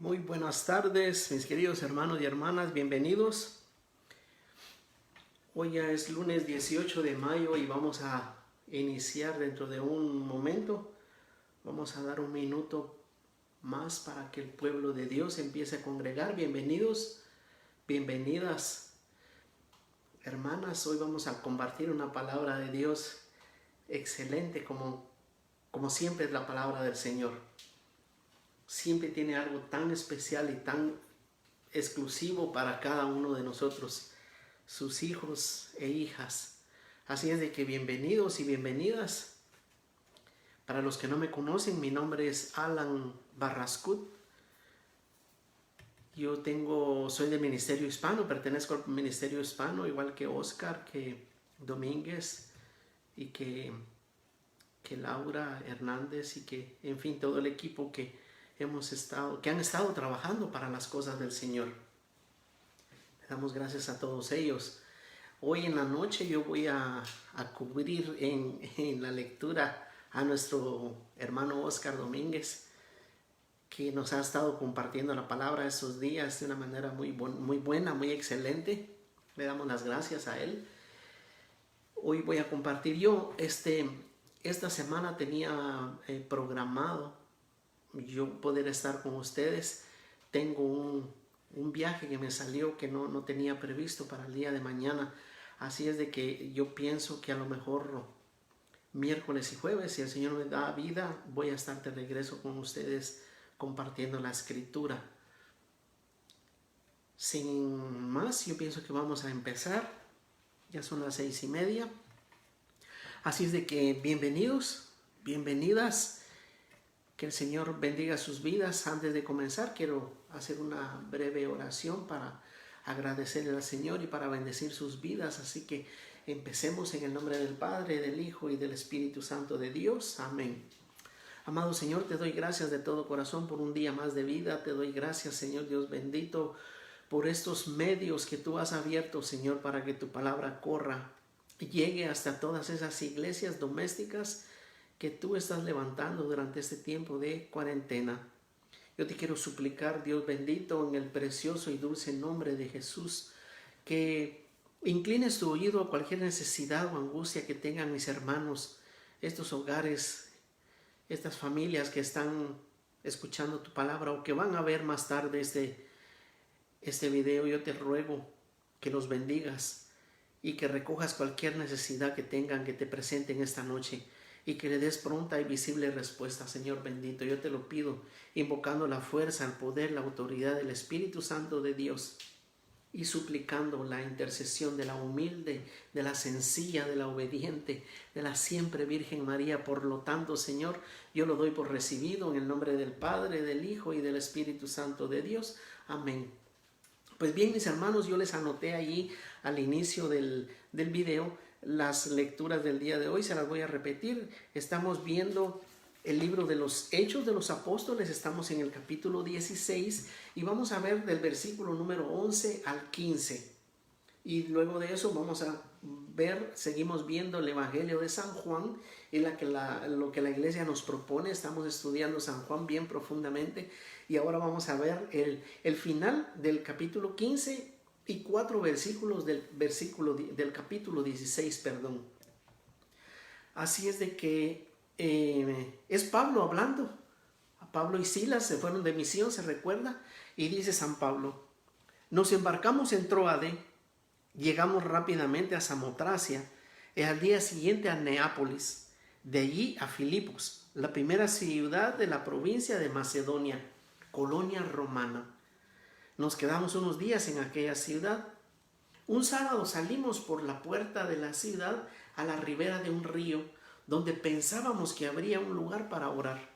Muy buenas tardes, mis queridos hermanos y hermanas, bienvenidos. Hoy ya es lunes 18 de mayo y vamos a iniciar dentro de un momento. Vamos a dar un minuto más para que el pueblo de Dios empiece a congregar. Bienvenidos, bienvenidas, hermanas. Hoy vamos a compartir una palabra de Dios excelente, como siempre es la palabra del Señor. Siempre tiene algo tan especial y tan exclusivo para cada uno de nosotros, sus hijos e hijas. Así es de que bienvenidos y bienvenidas. Para los que no me conocen, mi nombre es Alan Barrascut. Soy del Ministerio Hispano, pertenezco al Ministerio Hispano, igual que Oscar, que Domínguez y que Laura Hernández y que, en fin, todo el equipo que han estado trabajando para las cosas del Señor. Le damos gracias a todos ellos. Hoy en la noche yo voy a cubrir en la lectura a nuestro hermano Oscar Domínguez, que nos ha estado compartiendo la palabra estos días de una manera muy buena, muy excelente. Le damos las gracias a él. Hoy voy a compartir yo. Esta semana tenía programado yo poder estar con ustedes. Tengo un viaje que me salió que no tenía previsto para el día de mañana. Así es de que yo pienso que a lo mejor miércoles y jueves, si el Señor me da vida, voy a estar de regreso con ustedes compartiendo la escritura. Sin más, yo pienso que vamos a empezar. Ya son las 6:30. Así es de que bienvenidos, bienvenidas. Que el Señor bendiga sus vidas. Antes de comenzar, quiero hacer una breve oración para agradecerle al Señor y para bendecir sus vidas. Así que empecemos en el nombre del Padre, del Hijo y del Espíritu Santo de Dios. Amén. Amado Señor, te doy gracias de todo corazón por un día más de vida. Te doy gracias, Señor Dios bendito, por estos medios que tú has abierto, Señor, para que tu palabra corra y llegue hasta todas esas iglesias domésticas que tú estás levantando durante este tiempo de cuarentena. Yo te quiero suplicar, Dios bendito, en el precioso y dulce nombre de Jesús, que inclines tu oído a cualquier necesidad o angustia que tengan mis hermanos, estos hogares, estas familias que están escuchando tu palabra o que van a ver más tarde este video. Yo te ruego que los bendigas y que recojas cualquier necesidad que tengan, que te presenten esta noche, y que le des pronta y visible respuesta, Señor bendito. Yo te lo pido, invocando la fuerza, el poder, la autoridad del Espíritu Santo de Dios y suplicando la intercesión de la humilde, de la sencilla, de la obediente, de la siempre Virgen María. Por lo tanto, Señor, yo lo doy por recibido en el nombre del Padre, del Hijo y del Espíritu Santo de Dios. Amén. Pues bien, mis hermanos, yo les anoté allí al inicio del video las lecturas del día de hoy. Se las voy a repetir. Estamos viendo el libro de los Hechos de los Apóstoles. Estamos en el capítulo 16 y vamos a ver del versículo número 11 al 15. Y luego de eso vamos a seguimos viendo el Evangelio de San Juan, en lo que la iglesia nos propone. Estamos estudiando San Juan bien profundamente y ahora vamos a ver el final del capítulo 15 y 4 versículos del capítulo 16, perdón. Así es de que es Pablo hablando. Pablo y Silas se fueron de misión, se recuerda, y dice San Pablo: nos embarcamos en Tróade, llegamos rápidamente a Samotracia y al día siguiente a Neápolis, de allí a Filipos, la primera ciudad de la provincia de Macedonia, colonia romana. Nos quedamos unos días en aquella ciudad. Un sábado salimos por la puerta de la ciudad a la ribera de un río, donde pensábamos que habría un lugar para orar.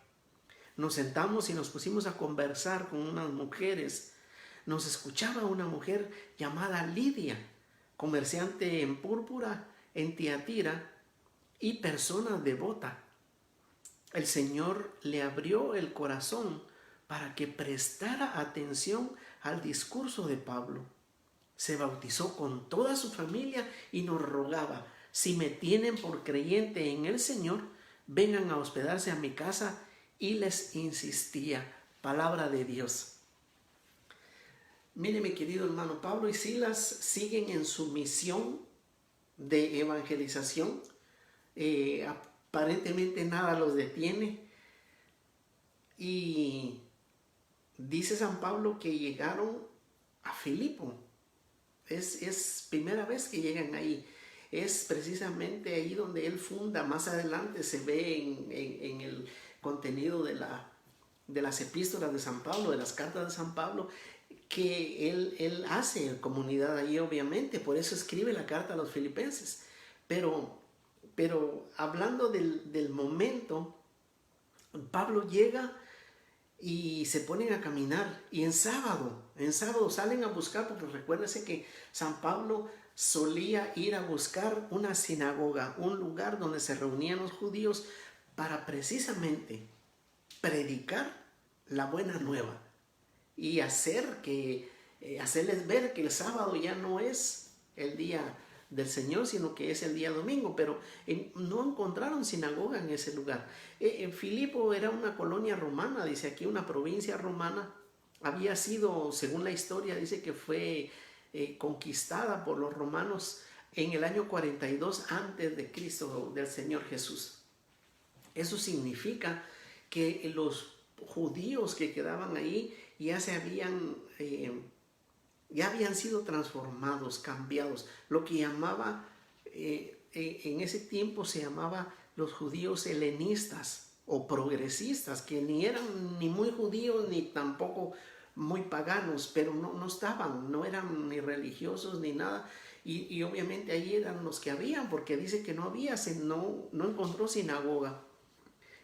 Nos sentamos y nos pusimos a conversar con unas mujeres. Nos escuchaba una mujer llamada Lidia, comerciante en púrpura en Tiatira y persona devota. El Señor le abrió el corazón para que prestara atención al discurso de Pablo. Se bautizó con toda su familia y nos rogaba: si me tienen por creyente en el Señor, vengan a hospedarse a mi casa. Y les insistía. Palabra de Dios. Mire, mi querido hermano, Pablo y Silas siguen en su misión de evangelización. Aparentemente nada los detiene. Y dice San Pablo que llegaron a Filipo. Es primera vez que llegan ahí. Es precisamente ahí donde él funda. Más adelante se ve en el contenido de las epístolas de San Pablo, de las cartas de San Pablo, que él hace comunidad ahí, obviamente. Por eso escribe la carta a los filipenses. Pero hablando del momento, Pablo llega y se ponen a caminar, y en sábado salen a buscar, porque recuérdese que San Pablo solía ir a buscar una sinagoga, un lugar donde se reunían los judíos para precisamente predicar la buena nueva y hacerles ver que el sábado ya no es el día del Señor, sino que es el día domingo. Pero no encontraron sinagoga en ese lugar. Filipo era una colonia romana, dice aquí, una provincia romana. Había sido, según la historia, dice que fue conquistada por los romanos en el año 42 antes de Cristo, del Señor Jesús. Eso significa que los judíos que quedaban ahí ya habían sido transformados, cambiados. Lo que llamaba, en ese tiempo se llamaba los judíos helenistas o progresistas, que ni eran ni muy judíos ni tampoco muy paganos, pero no eran ni religiosos ni nada. Y obviamente ahí eran los que habían, porque dice que no encontró sinagoga.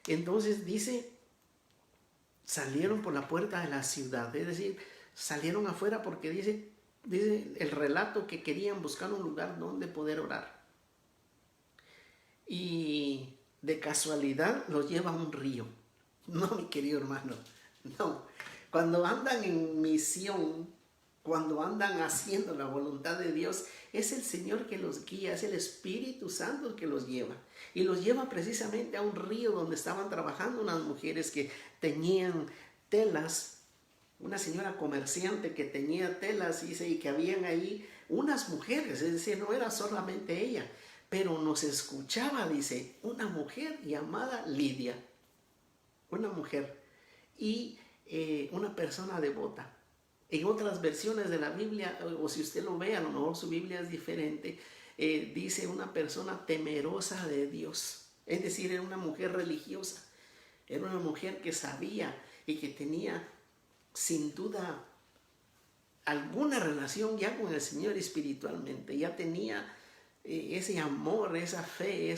Entonces dice, salieron por la puerta de la ciudad, es decir, salieron afuera, porque dice el relato que querían buscar un lugar donde poder orar. Y de casualidad los lleva a un río. No, mi querido hermano, no. Cuando andan en misión, cuando andan haciendo la voluntad de Dios, es el Señor que los guía, es el Espíritu Santo el que los lleva. Y los lleva precisamente a un río donde estaban trabajando unas mujeres que tenían telas, una señora comerciante que tenía telas, dice, y que habían ahí unas mujeres, es decir, no era solamente ella, pero nos escuchaba, dice, una mujer llamada Lidia, una mujer, y una persona devota. En otras versiones de la Biblia, o si usted lo ve, a lo mejor su Biblia es diferente, dice una persona temerosa de Dios, es decir, era una mujer religiosa, era una mujer que sabía y que tenía sin duda alguna relación ya con el Señor espiritualmente, ya tenía ese amor, esa fe,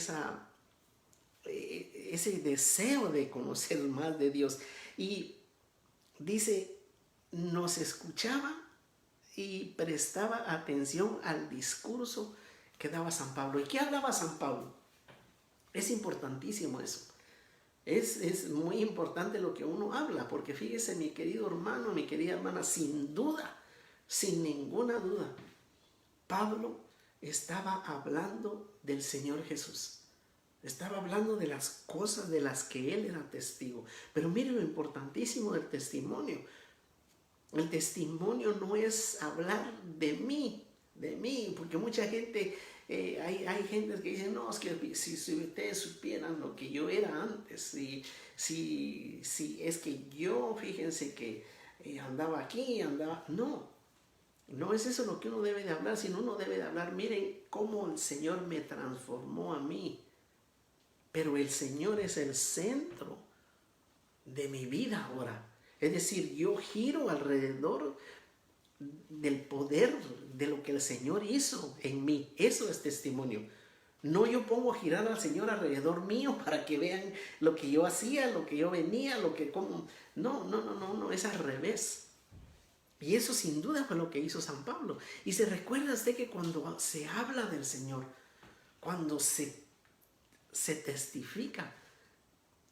ese deseo de conocer más de Dios. Y dice, nos escuchaba y prestaba atención al discurso que daba San Pablo. ¿Y qué hablaba San Pablo? Es importantísimo eso. Es muy importante lo que uno habla, porque fíjese, mi querido hermano, mi querida hermana, sin duda, sin ninguna duda, Pablo estaba hablando del Señor Jesús. Estaba hablando de las cosas de las que él era testigo. Pero mire lo importantísimo del testimonio. El testimonio no es hablar de mí, porque mucha gente, hay gente que dice, no, es que si ustedes supieran lo que yo era antes, si es que yo, fíjense que andaba aquí, no es eso lo que uno debe de hablar, sino uno debe de hablar, miren cómo el Señor me transformó a mí, pero el Señor es el centro de mi vida ahora. Es decir, yo giro alrededor del poder de lo que el Señor hizo en mí. Eso es testimonio. No yo pongo a girar al Señor alrededor mío para que vean lo que yo hacía, lo que yo venía, No, es al revés. Y eso sin duda fue lo que hizo San Pablo. Y se recuerda usted que cuando se habla del Señor, cuando se testifica,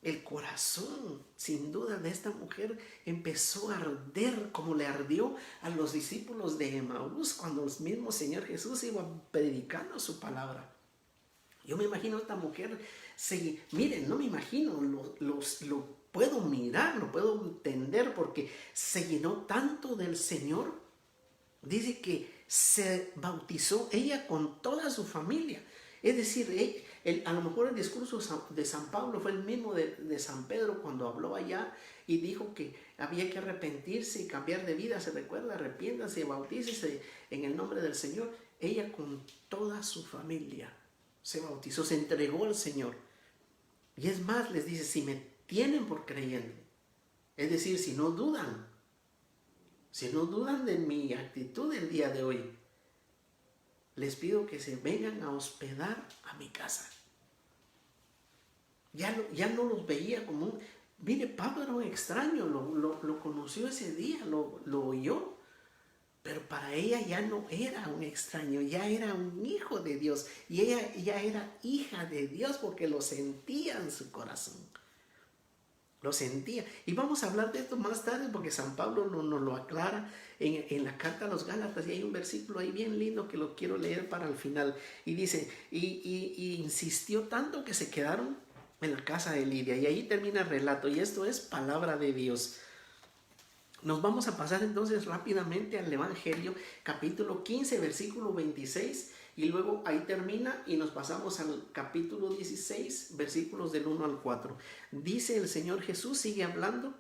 el corazón, sin duda, de esta mujer empezó a arder como le ardió a los discípulos de Emaús cuando el mismo Señor Jesús iba predicando su palabra. Yo me imagino a esta mujer, miren, no me imagino, lo puedo mirar, lo puedo entender, porque se llenó tanto del Señor Dice que se bautizó ella con toda su familia. Es decir, a lo mejor el discurso de San Pablo fue el mismo de San Pedro cuando habló allá y dijo que había que arrepentirse y cambiar de vida. Se recuerda, arrepiéntase, bautícese en el nombre del Señor. Ella con toda su familia se bautizó, se entregó al Señor. Y es más, les dice, si me tienen por creyente, es decir, si no dudan de mi actitud el día de hoy, les pido que se vengan a hospedar a mi casa. Ya no los veía como un... Mire, Pablo era un extraño, lo conoció ese día, lo oyó, pero para ella ya no era un extraño, ya era un hijo de Dios, y ella ya era hija de Dios porque lo sentía en su corazón. Lo sentía. Y vamos a hablar de esto más tarde porque San Pablo nos lo aclara en la carta a los Gálatas. Y hay un versículo ahí bien lindo que lo quiero leer para el final. Y dice, y insistió tanto que se quedaron en la casa de Lidia. Y ahí termina el relato. Y esto es palabra de Dios. Nos vamos a pasar entonces rápidamente al Evangelio, capítulo 15, versículo 26. Y luego ahí termina y nos pasamos al capítulo 16, versículos del 1 al 4. Dice el Señor Jesús, sigue hablando.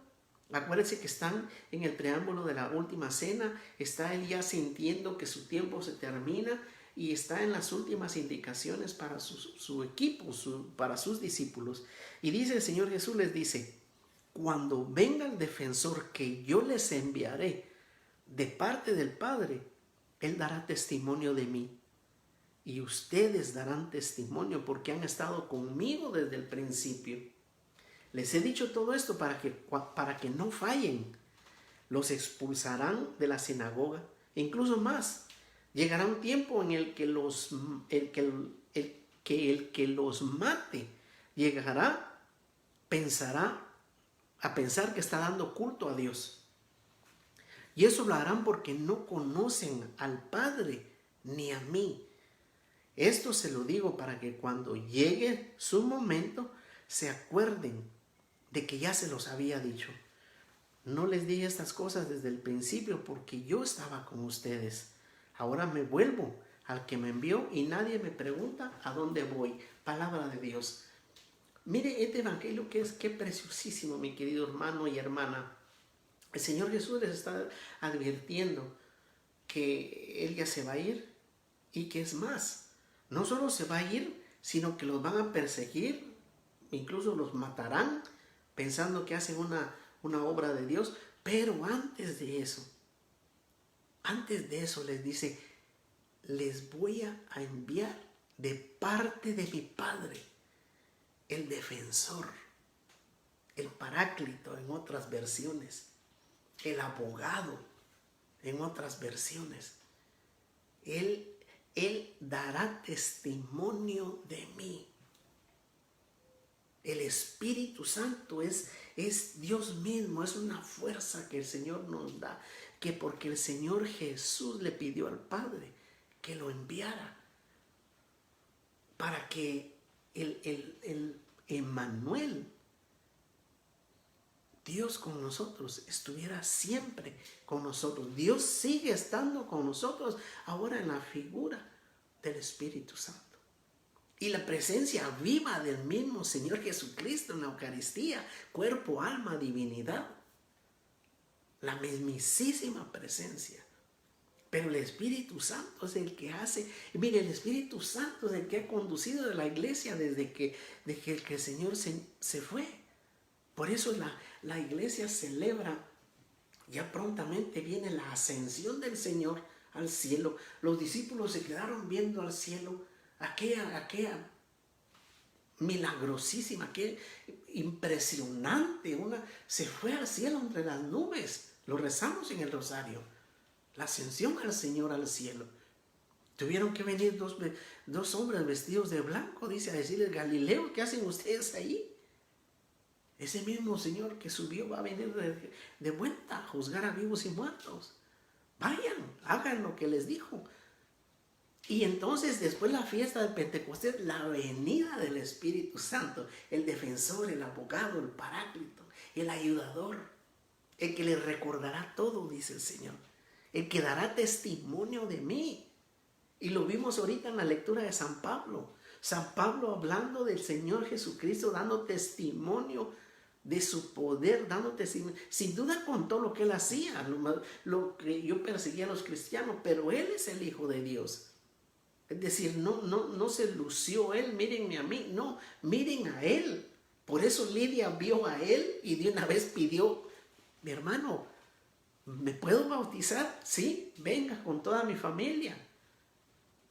Acuérdense que están en el preámbulo de la última cena. Está él ya sintiendo que su tiempo se termina y está en las últimas indicaciones para su equipo, para sus discípulos. Y dice el Señor Jesús, les dice, cuando venga el defensor que yo les enviaré de parte del Padre, Él dará testimonio de mí. Y ustedes darán testimonio porque han estado conmigo desde el principio. Les he dicho todo esto para que no fallen. Los expulsarán de la sinagoga. E incluso más, llegará un tiempo en el que el que los mate pensará a pensar que está dando culto a Dios. Y eso lo harán porque no conocen al Padre ni a mí. Esto se lo digo para que cuando llegue su momento se acuerden de que ya se los había dicho. No les dije estas cosas desde el principio porque yo estaba con ustedes. Ahora me vuelvo al que me envió y nadie me pregunta a dónde voy. Palabra de Dios. Mire este evangelio que es preciosísimo, mi querido hermano y hermana. El Señor Jesús les está advirtiendo que Él ya se va a ir y que es más. No solo se va a ir, sino que los van a perseguir, incluso los matarán pensando que hacen una obra de Dios. Pero antes de eso les dice, les voy a enviar de parte de mi Padre el defensor, el paráclito en otras versiones, el abogado en otras versiones. Él dará testimonio de mí. El Espíritu Santo es Dios mismo, es una fuerza que el Señor nos da, que porque el Señor Jesús le pidió al Padre que lo enviara para que el Emmanuel, Dios con nosotros, estuviera siempre con nosotros. Dios sigue estando con nosotros ahora en la figura del Espíritu Santo. Y la presencia viva del mismo Señor Jesucristo en la Eucaristía, cuerpo, alma, divinidad. La mismísima presencia. Pero el Espíritu Santo es el que hace. Mire, el Espíritu Santo es el que ha conducido a la iglesia desde que el Señor se fue. Por eso la iglesia celebra, ya prontamente viene la ascensión del Señor al cielo. Los discípulos se quedaron viendo al cielo, aquella milagrosísima, aquella impresionante, se fue al cielo entre las nubes. Lo rezamos en el rosario. La ascensión al Señor al cielo. Tuvieron que venir dos hombres vestidos de blanco, dice, a decirles, Galileo, ¿qué hacen ustedes ahí? Ese mismo Señor que subió va a venir de vuelta a juzgar a vivos y muertos. Vayan, hagan lo que les dijo. Y entonces después la fiesta del Pentecostés, la venida del Espíritu Santo, el defensor, el abogado, el paráclito, el ayudador, el que les recordará todo, dice el Señor. el que dará testimonio de mí. Y lo vimos ahorita en la lectura de San Pablo. San Pablo hablando del Señor Jesucristo, dando testimonio de su poder, dando testimonio. Sin duda contó lo que él hacía, lo que yo perseguía a los cristianos, pero él es el Hijo de Dios. Es decir, no se lució él, mírenme a mí, no, miren a él. Por eso Lidia vio a él y de una vez pidió, mi hermano, ¿me puedo bautizar? Sí, venga con toda mi familia.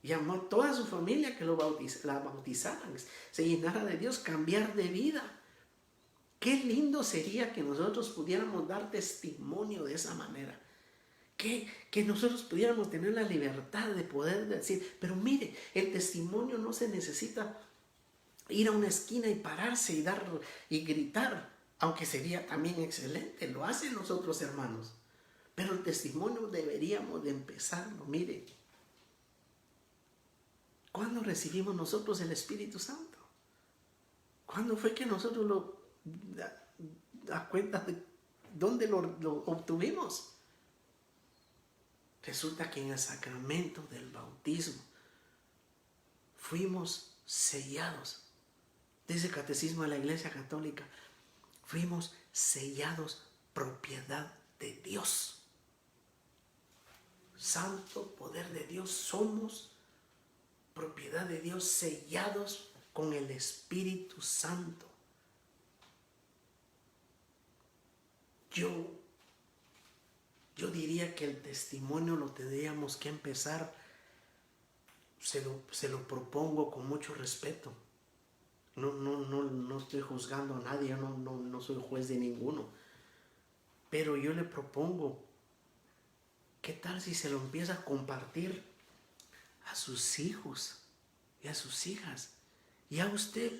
Llamó a toda su familia que la bautizaran, se llenara de Dios, cambiar de vida. Qué lindo sería que nosotros pudiéramos dar testimonio de esa manera. Que nosotros pudiéramos tener la libertad de poder decir, pero mire, el testimonio no se necesita ir a una esquina y pararse y dar y gritar, aunque sería también excelente, lo hacen los otros hermanos. Pero el testimonio deberíamos de empezarlo, mire. ¿Cuándo recibimos nosotros el Espíritu Santo? ¿Cuándo fue que nosotros lo da cuenta de dónde lo obtuvimos? Resulta que en el sacramento del bautismo fuimos sellados. Dice el Catecismo de la Iglesia Católica, fuimos sellados propiedad de Dios. Santo poder de Dios, somos propiedad de Dios, sellados con el Espíritu Santo. Yo diría que el testimonio lo tendríamos que empezar, se lo propongo con mucho respeto. No estoy juzgando a nadie, no soy juez de ninguno. Pero yo le propongo, ¿qué tal si se lo empieza a compartir a sus hijos y a sus hijas? Y a usted,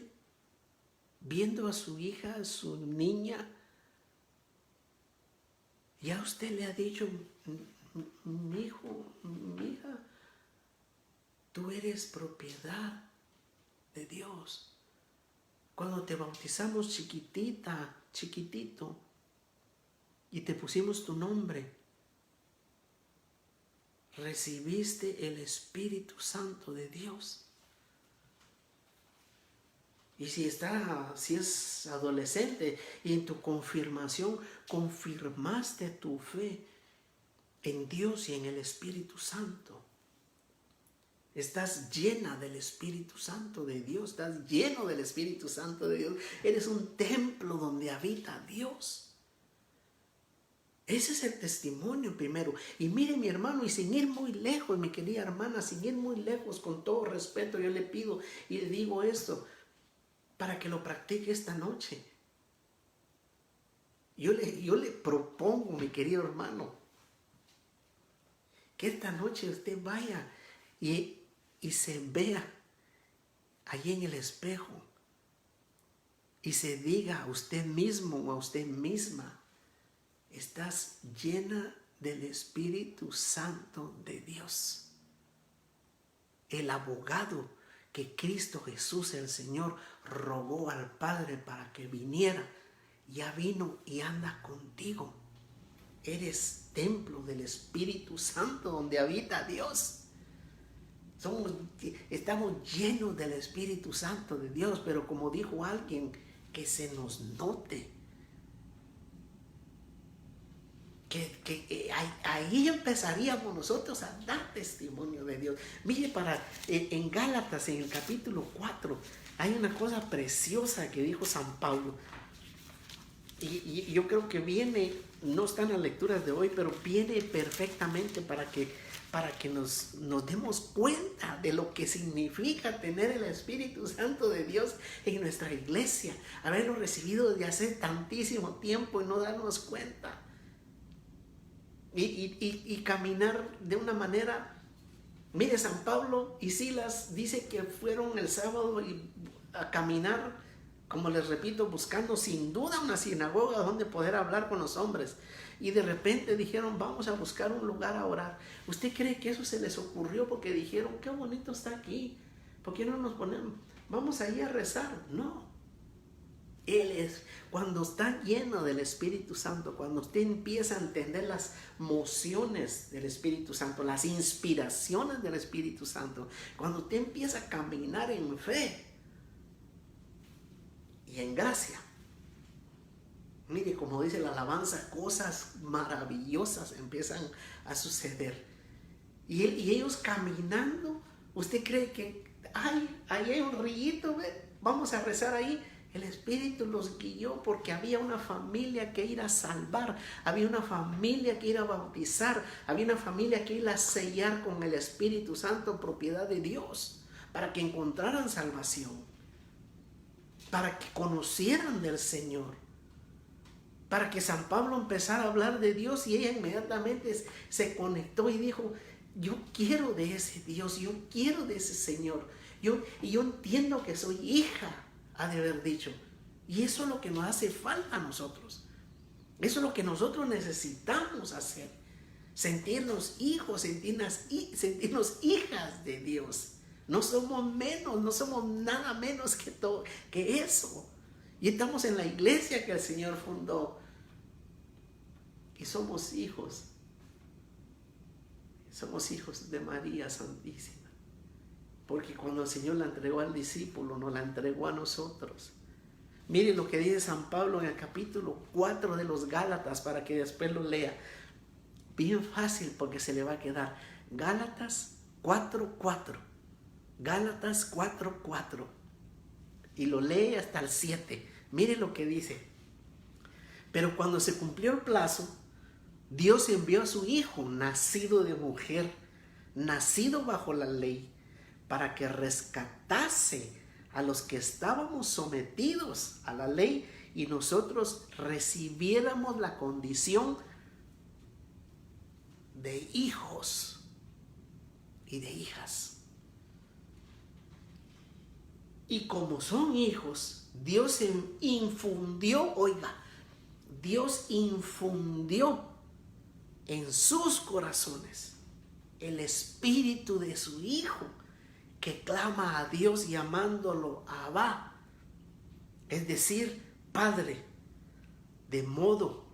viendo a su hija, a su niña, ya usted le ha dicho, mi hijo, mi hija, tú eres propiedad de Dios. Cuando te bautizamos chiquitita, chiquitito, y te pusimos tu nombre, recibiste el Espíritu Santo de Dios. Y si es adolescente y en tu confirmación confirmaste tu fe en Dios y en el Espíritu Santo, estás llena del Espíritu Santo de Dios, estás lleno del Espíritu Santo de Dios, eres un templo donde habita Dios. Ese es el testimonio primero. Y mire, mi hermano, y sin ir muy lejos, mi querida hermana, sin ir muy lejos, con todo respeto, yo le pido y le digo esto, para que lo practique esta noche. Yo le propongo, mi querido hermano, que esta noche usted vaya y se vea allí en el espejo y se diga a usted mismo o a usted misma, estás llena del Espíritu Santo de Dios. El abogado que Cristo Jesús el Señor rogó al Padre para que viniera, ya vino y anda contigo. Eres templo del Espíritu Santo donde habita Dios. Estamos llenos del Espíritu Santo de Dios, pero como dijo alguien, que se nos note. Ahí empezaríamos nosotros a dar testimonio de Dios. Mire, en Gálatas, en el capítulo 4, hay una cosa preciosa que dijo San Pablo. Y yo creo que viene, no está en las lecturas de hoy, pero viene perfectamente para que nos demos cuenta de lo que significa tener el Espíritu Santo de Dios en nuestra iglesia. Haberlo recibido desde hace tantísimo tiempo y no darnos cuenta. Y caminar de una manera. Mire, San Pablo y Silas dice que fueron el sábado a caminar, como les repito, buscando sin duda una sinagoga donde poder hablar con los hombres. Y de repente dijeron, vamos a buscar un lugar a orar. ¿Usted cree que eso se les ocurrió porque dijeron, qué bonito está aquí? ¿Por qué no nos ponemos? Vamos ahí a rezar. No. Él es, cuando está lleno del Espíritu Santo, cuando usted empieza a entender las mociones del Espíritu Santo, las inspiraciones del Espíritu Santo, cuando usted empieza a caminar en fe y en gracia, mire, como dice la alabanza, cosas maravillosas empiezan a suceder. Y ellos caminando, usted cree que ahí hay un rillito, vamos a rezar ahí. El Espíritu los guió porque había una familia que ir a salvar, había una familia que ir a bautizar, había una familia que ir a sellar con el Espíritu Santo, propiedad de Dios, para que encontraran salvación, para que conocieran del Señor, para que San Pablo empezara a hablar de Dios, y ella inmediatamente se conectó y dijo: yo quiero de ese Dios, yo quiero de ese Señor, yo entiendo que soy hija, ha de haber dicho. Y eso es lo que nos hace falta a nosotros. Eso es lo que nosotros necesitamos hacer. Sentirnos hijos, sentirnos hijas de Dios. No somos menos, no somos nada menos que eso. Y estamos en la iglesia que el Señor fundó. Y somos hijos. Somos hijos de María Santísima. Porque cuando el Señor la entregó al discípulo, nos la entregó a nosotros. Miren lo que dice San Pablo en el capítulo 4 de los Gálatas, para que después lo lea. Bien fácil, porque se le va a quedar. Gálatas 4:4. Gálatas 4:4. Y lo lee hasta el 7. Miren lo que dice. Pero cuando se cumplió el plazo, Dios envió a su Hijo, nacido de mujer, nacido bajo la ley, para que rescatase a los que estábamos sometidos a la ley y nosotros recibiéramos la condición de hijos y de hijas. Y como son hijos, Dios infundió, oiga, Dios infundió en sus corazones el espíritu de su Hijo, que clama a Dios llamándolo Abba, es decir, Padre. De modo,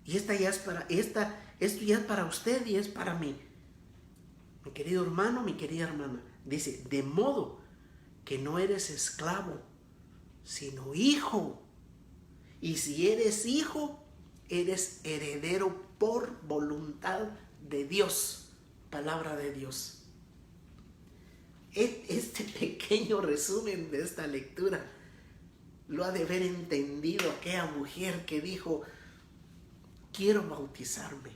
y esto ya es para usted y es para mí, mi querido hermano, mi querida hermana. Dice: de modo que no eres esclavo, sino hijo. Y si eres hijo, eres heredero por voluntad de Dios. Palabra de Dios. Este pequeño resumen de esta lectura lo ha de haber entendido aquella mujer que dijo: quiero bautizarme.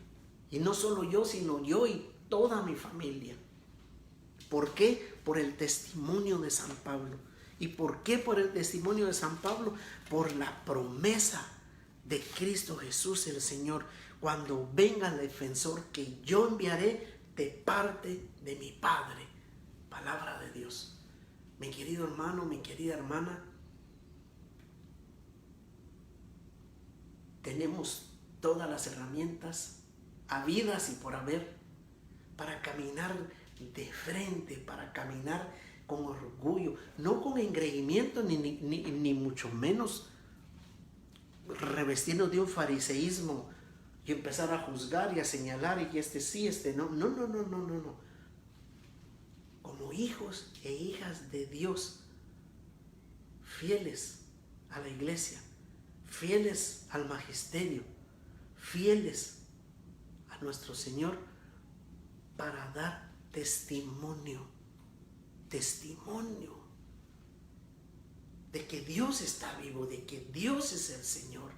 Y no solo yo, sino yo y toda mi familia. ¿Por qué? Por el testimonio de San Pablo. ¿Y por qué por el testimonio de San Pablo? Por la promesa de Cristo Jesús el Señor: cuando venga el defensor que yo enviaré de parte de mi Padre. Palabra de Dios. Mi querido hermano, mi querida hermana, tenemos todas las herramientas habidas y por haber para caminar de frente, para caminar con orgullo, no con engreimiento ni mucho menos revestirnos de un fariseísmo y empezar a juzgar y a señalar, y este sí, este no. No. Como hijos e hijas de Dios, fieles a la iglesia, fieles al magisterio, fieles a nuestro Señor, para dar testimonio de que Dios está vivo, de que Dios es el Señor,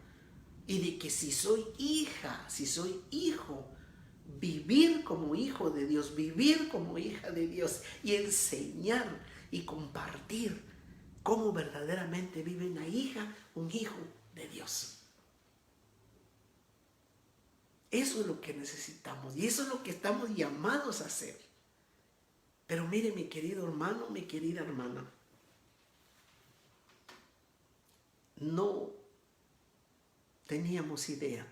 y de que si soy hija, si soy hijo, vivir como hijo de Dios, vivir como hija de Dios, y enseñar y compartir cómo verdaderamente vive una hija, un hijo de Dios. Eso es lo que necesitamos y eso es lo que estamos llamados a hacer. Pero mire, mi querido hermano, mi querida hermana, no teníamos idea.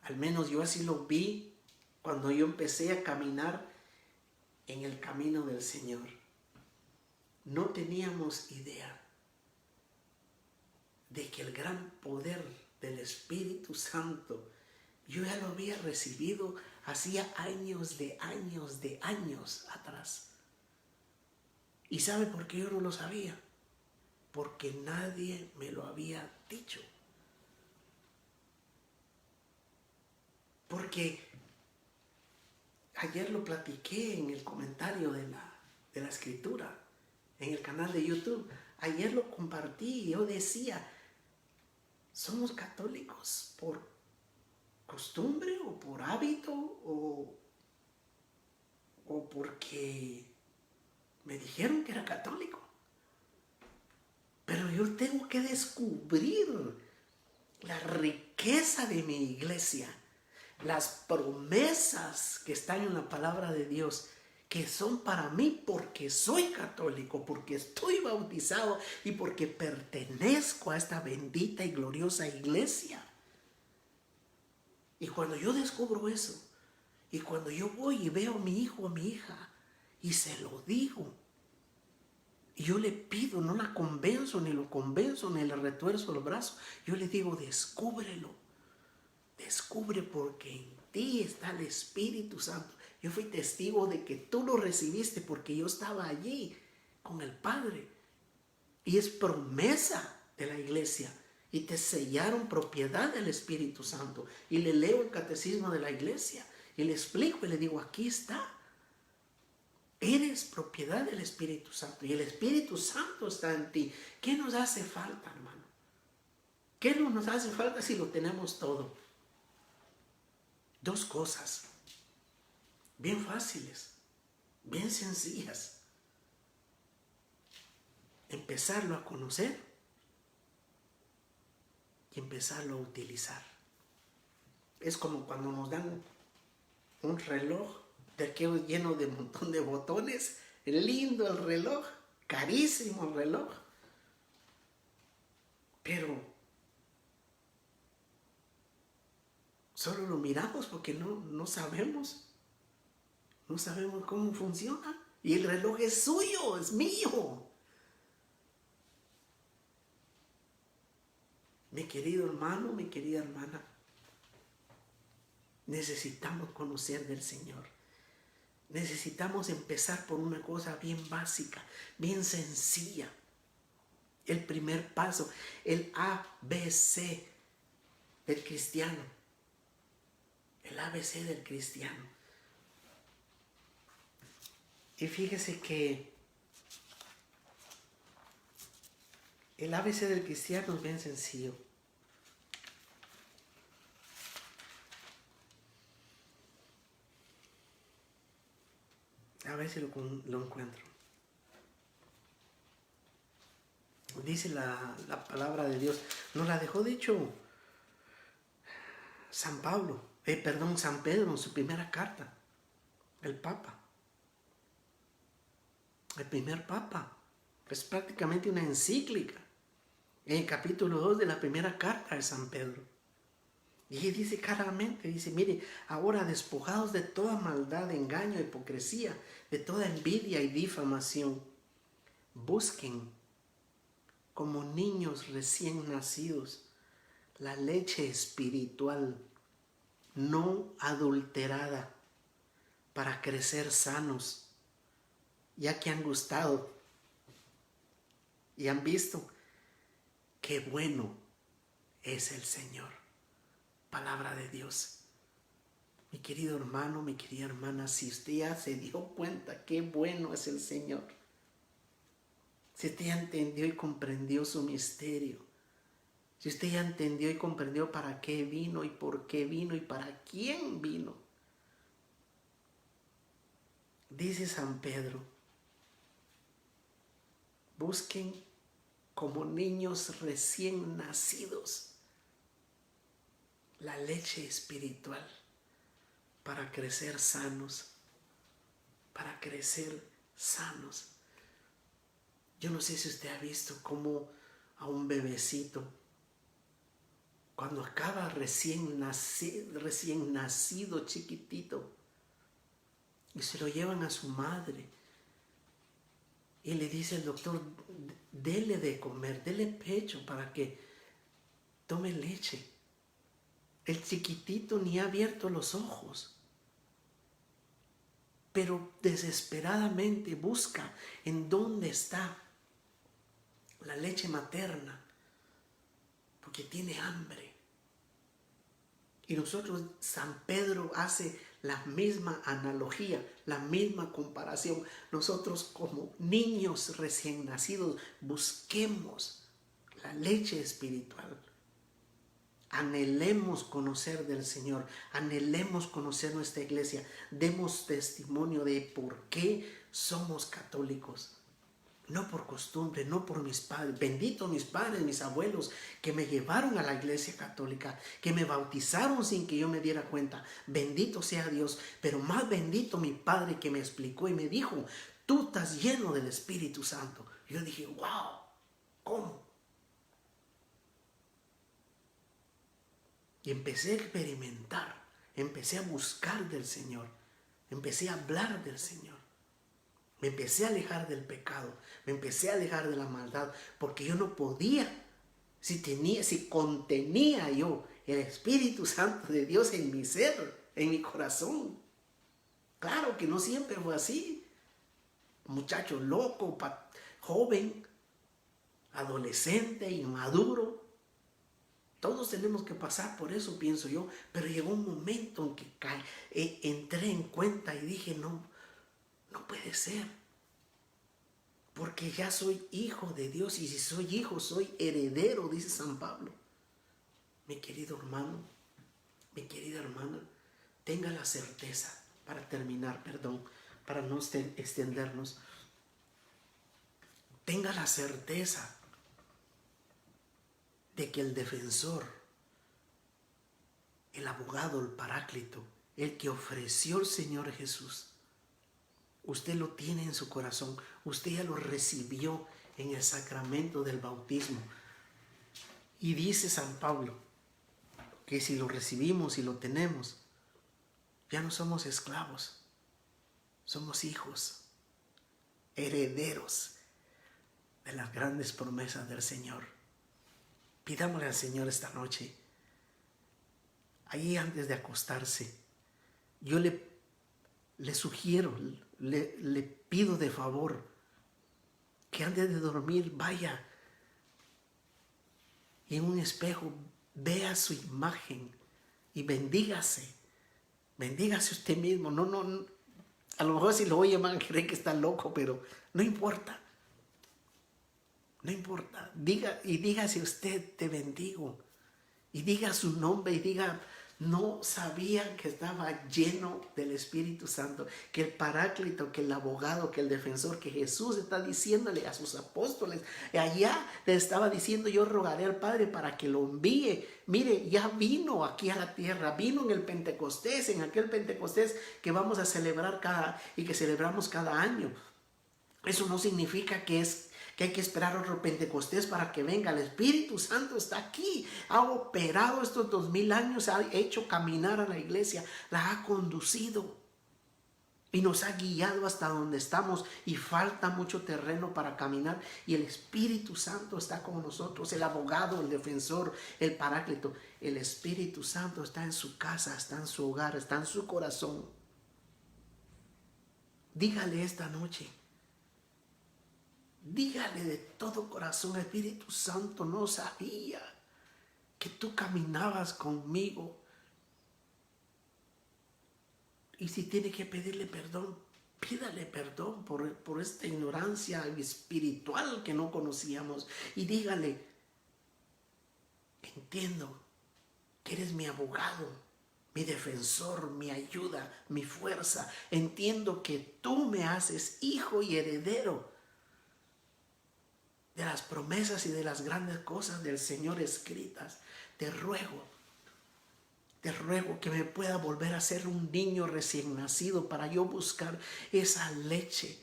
Al menos yo así lo vi cuando yo empecé a caminar en el camino del Señor. No teníamos idea de que el gran poder del Espíritu Santo yo ya lo había recibido hacía años de años atrás. ¿Y sabe por qué yo no lo sabía? Porque nadie me lo había dicho. Porque ayer lo platiqué en el comentario de la escritura, en el canal de YouTube. Ayer lo compartí y yo decía, ¿somos católicos por costumbre o por hábito o porque me dijeron que era católico? Pero yo tengo que descubrir la riqueza de mi iglesia, las promesas que están en la palabra de Dios, que son para mí porque soy católico, porque estoy bautizado y porque pertenezco a esta bendita y gloriosa iglesia. Y cuando yo descubro eso, y cuando yo voy y veo a mi hijo o a mi hija, y se lo digo, y yo le pido, no la convenzo, ni lo convenzo, ni le retuerzo los brazos. Yo le digo, descúbrelo. Descubre porque en ti está el Espíritu Santo. Yo fui testigo de que tú lo recibiste porque yo estaba allí con el Padre. Y es promesa de la iglesia. Y te sellaron propiedad del Espíritu Santo. Y le leo el catecismo de la iglesia. Y le explico y le digo, aquí está. Eres propiedad del Espíritu Santo y el Espíritu Santo está en ti. ¿Qué nos hace falta, hermano? ¿Qué no nos hace falta si lo tenemos todo? Dos cosas, bien fáciles, bien sencillas. Empezarlo a conocer y empezarlo a utilizar. Es como cuando nos dan un reloj de aquello lleno de un montón de botones, lindo el reloj, carísimo el reloj, pero solo lo miramos porque no sabemos cómo funciona, y el reloj es suyo, es mío. Mi querido hermano, mi querida hermana, necesitamos conocer del Señor. Necesitamos empezar por una cosa bien básica, bien sencilla. El primer paso, el ABC del cristiano. El ABC del cristiano. Y fíjese que el ABC del cristiano es bien sencillo. A ver si lo encuentro. Dice la palabra de Dios. Nos la dejó dicho San Pedro en su primera carta. El Papa. El primer Papa. Es prácticamente una encíclica. En el capítulo 2 de la primera carta de San Pedro. Y dice claramente, dice, mire, ahora despojados de toda maldad, engaño, hipocresía, de toda envidia y difamación, busquen como niños recién nacidos la leche espiritual no adulterada para crecer sanos, ya que han gustado y han visto qué bueno es el Señor. Palabra de Dios. Mi querido hermano, mi querida hermana, si usted ya se dio cuenta qué bueno es el Señor, si usted ya entendió y comprendió su misterio, si usted ya entendió y comprendió para qué vino y por qué vino y para quién vino, dice San Pedro, busquen como niños recién nacidos la leche espiritual para crecer sanos, para crecer sanos. Yo no sé si usted ha visto cómo a un bebecito, cuando acaba recién nacido chiquitito, y se lo llevan a su madre, y le dice el doctor, dele de comer, dele pecho para que tome leche. El chiquitito ni ha abierto los ojos, pero desesperadamente busca en dónde está la leche materna, porque tiene hambre. Y nosotros, San Pedro hace la misma analogía, la misma comparación. Nosotros como niños recién nacidos busquemos la leche espiritual. Anhelemos conocer del Señor, anhelemos conocer nuestra iglesia, demos testimonio de por qué somos católicos. No por costumbre, no por mis padres. Bendito mis padres, mis abuelos, que me llevaron a la iglesia católica, que me bautizaron sin que yo me diera cuenta. Bendito sea Dios, pero más bendito mi padre que me explicó y me dijo, tú estás lleno del Espíritu Santo. Yo dije, wow, ¿cómo? Y empecé a experimentar, empecé a buscar del Señor, empecé a hablar del Señor. Me empecé a alejar del pecado, me empecé a alejar de la maldad, porque yo no podía, si contenía yo el Espíritu Santo de Dios en mi ser, en mi corazón. Claro que no siempre fue así. Muchacho loco, joven, adolescente, inmaduro. Todos tenemos que pasar por eso, pienso yo, pero llegó un momento en que entré en cuenta y dije, no puede ser, porque ya soy hijo de Dios, y si soy hijo, soy heredero, dice San Pablo. Mi querido hermano, mi querida hermana, tenga la certeza, para terminar, para no extendernos, tenga la certeza de que el defensor, el abogado, el paráclito, el que ofreció el Señor Jesús, usted lo tiene en su corazón, usted ya lo recibió en el sacramento del bautismo. Y dice San Pablo que si lo recibimos y lo tenemos, ya no somos esclavos, somos hijos, herederos de las grandes promesas del Señor. Pidámosle al Señor esta noche, ahí antes de acostarse, yo le sugiero, le pido de favor que antes de dormir vaya y en un espejo vea su imagen y bendígase usted mismo. No, a lo mejor si lo oye van a creer que está loco, pero no importa. Dígase usted, te bendigo, y diga su nombre y diga, no sabía que estaba lleno del Espíritu Santo, que el paráclito, que el abogado, que el defensor, que Jesús está diciéndole a sus apóstoles, allá le estaba diciendo, yo rogaré al Padre para que lo envíe. Mire, ya vino aquí a la tierra, vino en el Pentecostés, en aquel Pentecostés que vamos a celebrar que celebramos cada año. Eso no significa que hay que esperar otro Pentecostés para que venga. El Espíritu Santo está aquí, ha operado estos 2000 años, ha hecho caminar a la iglesia, la ha conducido y nos ha guiado hasta donde estamos, y falta mucho terreno para caminar, y el Espíritu Santo está con nosotros, el abogado, el defensor, el paráclito. El Espíritu Santo está en su casa, está en su hogar, está en su corazón. Dígale esta noche, dígale de todo corazón, Espíritu Santo, no sabía que tú caminabas conmigo. Y si tiene que pedirle perdón, pídale perdón por esta ignorancia espiritual que no conocíamos. Y dígale, entiendo que eres mi abogado, mi defensor, mi ayuda, mi fuerza. Entiendo que tú me haces hijo y heredero de las promesas y de las grandes cosas del Señor escritas. Te ruego que me pueda volver a ser un niño recién nacido, para yo buscar esa leche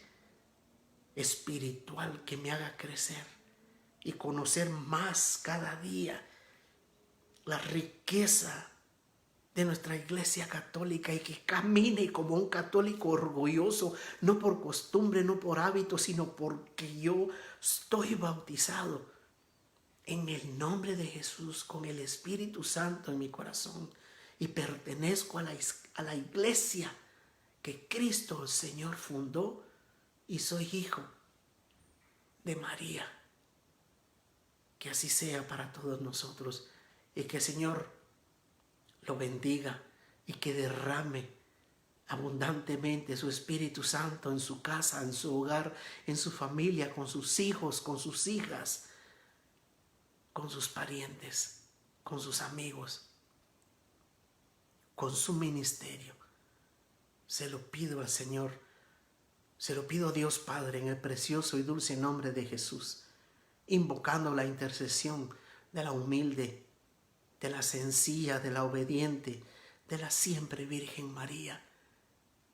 espiritual que me haga crecer y conocer más cada día la riqueza de nuestra iglesia católica, y que camine como un católico orgulloso, no por costumbre, no por hábito, sino porque yo estoy bautizado en el nombre de Jesús, con el Espíritu Santo en mi corazón, y pertenezco a la iglesia que Cristo el Señor fundó, y soy hijo de María. Que así sea para todos nosotros, y que el Señor lo bendiga y que derrame abundantemente su Espíritu Santo en su casa, en su hogar, en su familia, con sus hijos, con sus hijas, con sus parientes, con sus amigos, con su ministerio. Se lo pido al Señor, se lo pido a Dios Padre en el precioso y dulce nombre de Jesús, invocando la intercesión de la humilde, de la sencilla, de la obediente, de la siempre Virgen María,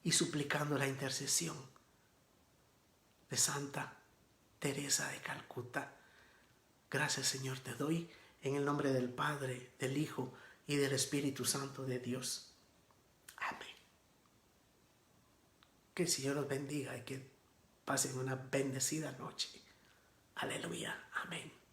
y suplicando la intercesión de Santa Teresa de Calcuta. Gracias, Señor, te doy en el nombre del Padre, del Hijo y del Espíritu Santo de Dios. Amén. Que el Señor los bendiga y que pasen una bendecida noche. Aleluya. Amén.